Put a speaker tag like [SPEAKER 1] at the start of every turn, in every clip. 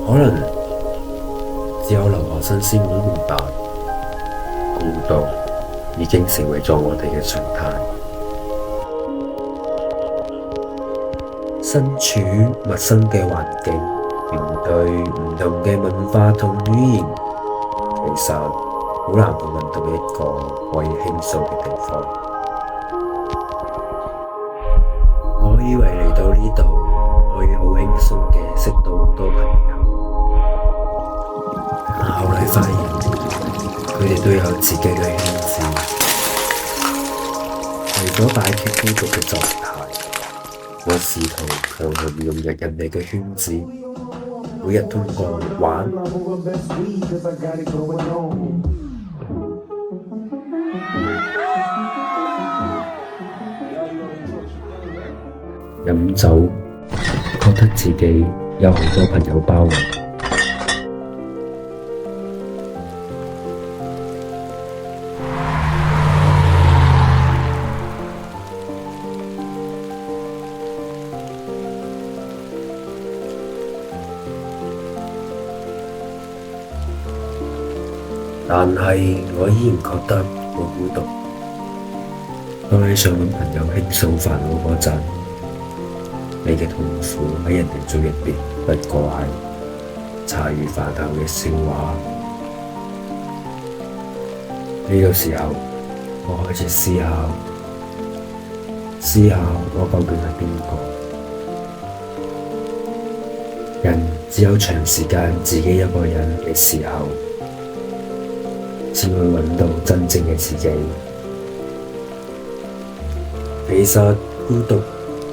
[SPEAKER 1] 可能只有留學生先會明白，孤獨已經成為咗我哋嘅常態。身處陌生嘅環境，面對唔同嘅文化同語言，其實好難去揾到一個可以傾訴嘅地方。我以為嚟到呢度可以好輕鬆嘅識到好多朋友，但後來發現佢哋都有自己嘅圈子。為咗擺脫孤獨嘅狀態，我試圖強行融入人哋嘅圈子，每日通過玩、飲酒，覺得自己有好多朋友包圍。但係我依然覺得好孤獨。當你想揾朋友傾訴煩惱嗰陣，你嘅痛苦喺人哋嘴入邊不過係茶餘飯後嘅笑話。呢個時候，我開始思考我究竟係邊個？人只有長時間自己一個人嘅時候，先會揾到真正嘅自己。其實孤獨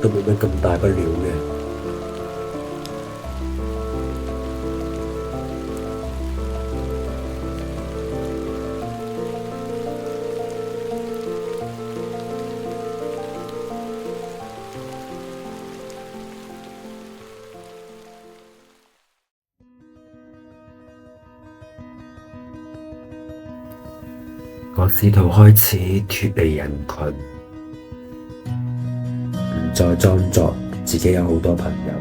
[SPEAKER 1] 都冇乜咁大不了嘅。我試圖開始脫離人群，唔再裝作自己有好多朋友，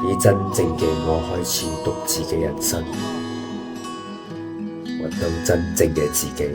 [SPEAKER 1] 以真正嘅我開始獨自嘅人生，揾到真正嘅自己。